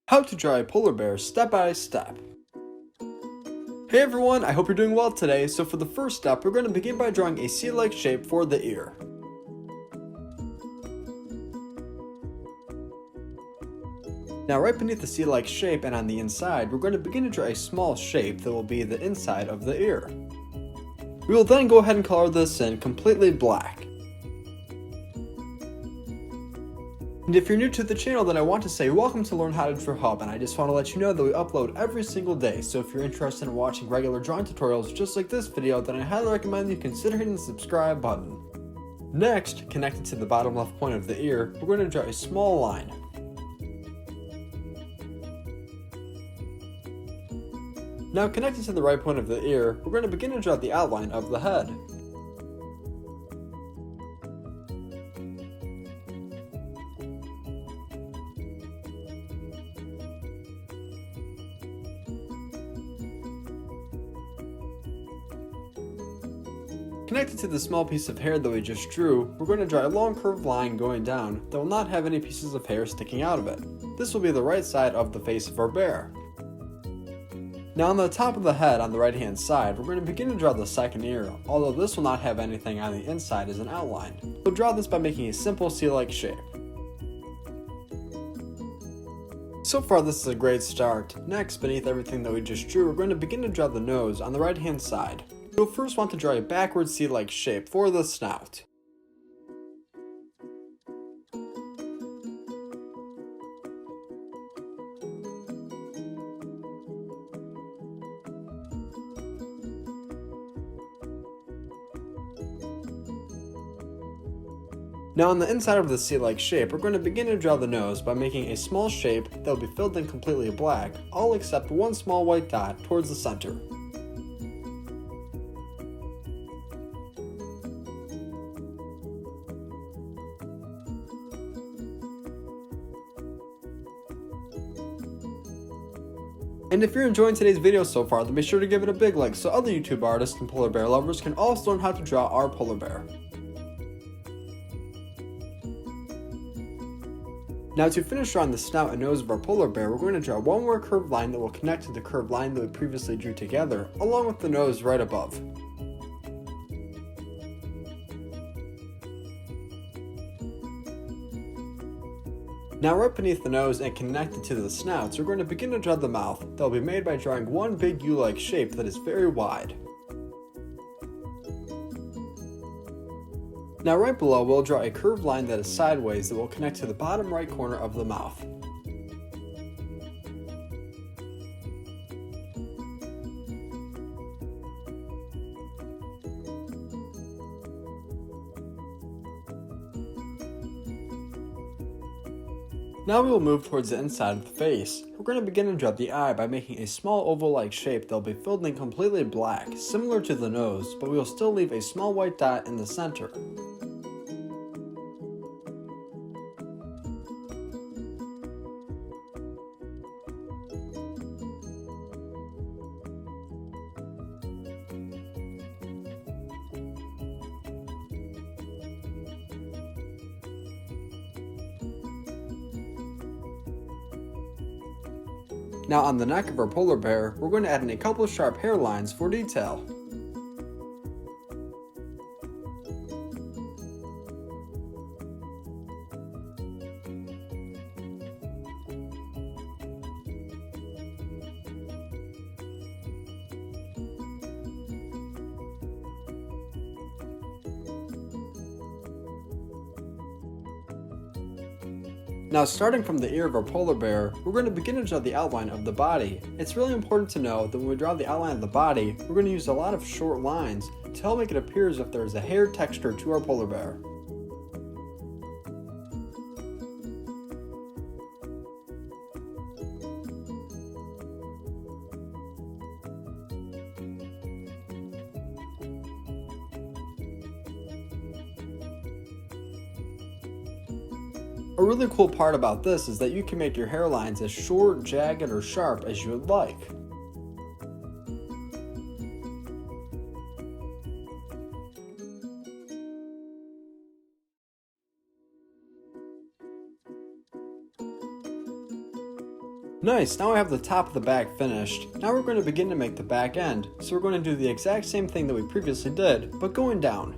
How to draw a polar bear step by step. Hey everyone, I hope you're doing well today. So for the first step, we're going to begin by drawing a C-like shape for the ear. Now right beneath the C-like shape and on the inside, we're going to begin to draw a small shape that will be the inside of the ear. We will then go ahead and color this in completely black. And if you're new to the channel, then I want to say welcome to Learn How to Draw Hub, and I just want to let you know that we upload every single day, so if you're interested in watching regular drawing tutorials just like this video, then I highly recommend you consider hitting the subscribe button. Next, connected to the bottom left point of the ear, we're going to draw a small line. Now connected to the right point of the ear, we're going to begin to draw the outline of the head. Connected to the small piece of hair that we just drew, we're going to draw a long curved line going down that will not have any pieces of hair sticking out of it. This will be the right side of the face of our bear. Now on the top of the head on the right hand side, we're going to begin to draw the second ear, although this will not have anything on the inside as an outline. We'll draw this by making a simple C-like shape. So far this is a great start. Next, beneath everything that we just drew, we're going to begin to draw the nose on the right hand side. You'll first want to draw a backward C-like shape for the snout. Now on the inside of the C-like shape, we're going to begin to draw the nose by making a small shape that will be filled in completely black, all except one small white dot towards the center. And if you're enjoying today's video so far, then be sure to give it a big like so other YouTube artists and polar bear lovers can also learn how to draw our polar bear. Now to finish drawing the snout and nose of our polar bear, we're going to draw one more curved line that will connect to the curved line that we previously drew together, along with the nose right above. Now right beneath the nose and connected to the snouts, we're going to begin to draw the mouth that will be made by drawing one big U-like shape that is very wide. Now right below, we'll draw a curved line that is sideways that will connect to the bottom right corner of the mouth. Now we will move towards the inside of the face. We're going to begin to draw the eye by making a small oval-like shape that will be filled in completely black, similar to the nose, but we will still leave a small white dot in the center. Now on the neck of our polar bear, we're going to add in a couple of sharp hairlines for detail. Now starting from the ear of our polar bear, we're going to begin to draw the outline of the body. It's really important to know that when we draw the outline of the body, we're going to use a lot of short lines to help make it appear as if there is a hair texture to our polar bear. A really cool part about this is that you can make your hairlines as short, jagged, or sharp as you would like. Nice, now I have the top of the back finished. Now we're going to begin to make the back end. So we're going to do the exact same thing that we previously did, but going down.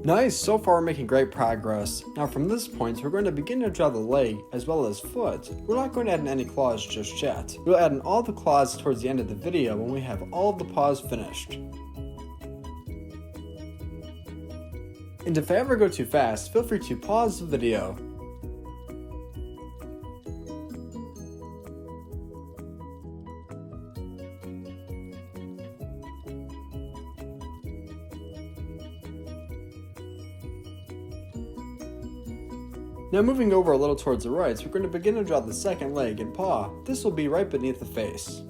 Nice, so far we're making great progress. Now from this point, we're going to begin to draw the leg as well as foot. We're not going to add in any claws just yet. We'll add in all the claws towards the end of the video when we have all of the paws finished. And if I ever go too fast, feel free to pause the video. Now moving over a little towards the right, we're going to begin to draw the second leg and paw. This will be right beneath the face.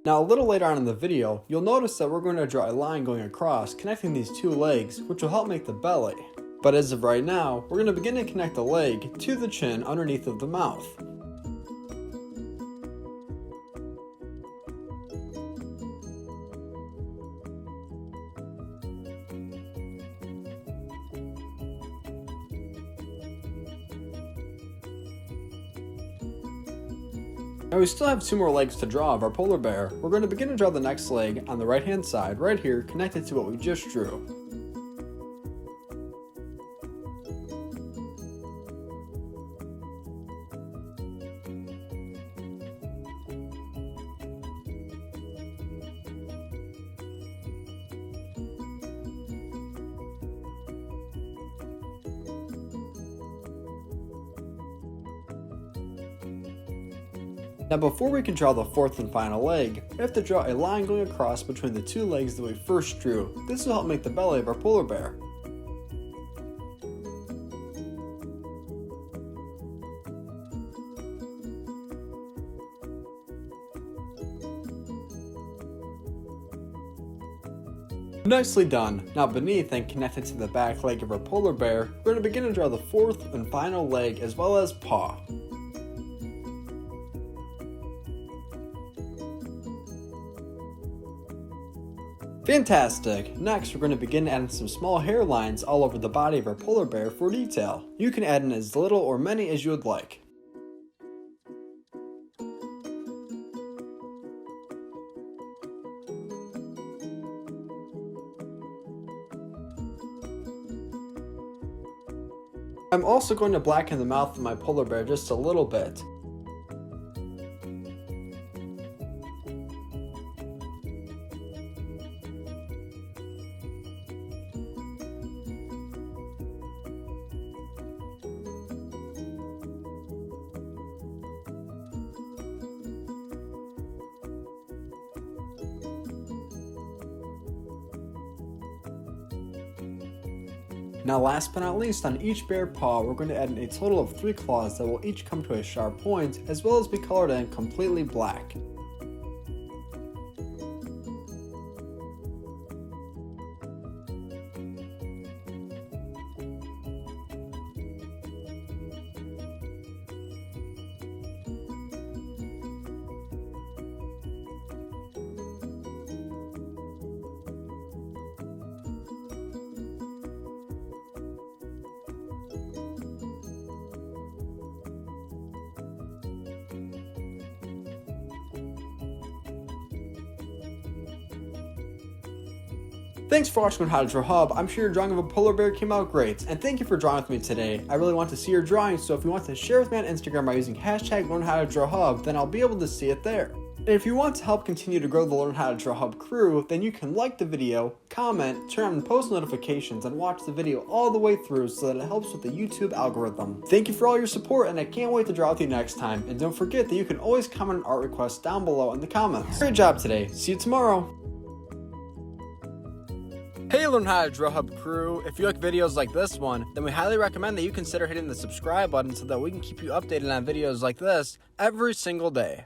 Now a little later on in the video, you'll notice that we're going to draw a line going across, connecting these two legs, which will help make the belly. But as of right now, we're going to begin to connect the leg to the chin underneath of the mouth. Now we still have two more legs to draw of our polar bear. We're going to begin to draw the next leg on the right hand side, right here, connected to what we just drew. Now before we can draw the fourth and final leg, we have to draw a line going across between the two legs that we first drew. This will help make the belly of our polar bear. Nicely done. Now beneath and connected to the back leg of our polar bear, we're going to begin to draw the fourth and final leg as well as paw. Fantastic! Next, we're going to begin adding some small hairlines all over the body of our polar bear for detail. You can add in as little or many as you would like. I'm also going to blacken the mouth of my polar bear just a little bit. Now last but not least, on each bear paw, we're going to add in a total of 3 claws that will each come to a sharp point, as well as be colored in completely black. Thanks for watching on How to Draw Hub. I'm sure your drawing of a polar bear came out great, and thank you for drawing with me today. I really want to see your drawing, so if you want to share with me on Instagram by using hashtag #LearnHowToDrawHub, then I'll be able to see it there. And if you want to help continue to grow the Learn How to Draw Hub crew, then you can like the video, comment, turn on post notifications, and watch the video all the way through so that it helps with the YouTube algorithm. Thank you for all your support, and I can't wait to draw with you next time. And don't forget that you can always comment an art request down below in the comments. Great job today. See you tomorrow. Hey Learn How to Draw Hub crew, if you like videos like this one, then we highly recommend that you consider hitting the subscribe button so that we can keep you updated on videos like this every single day.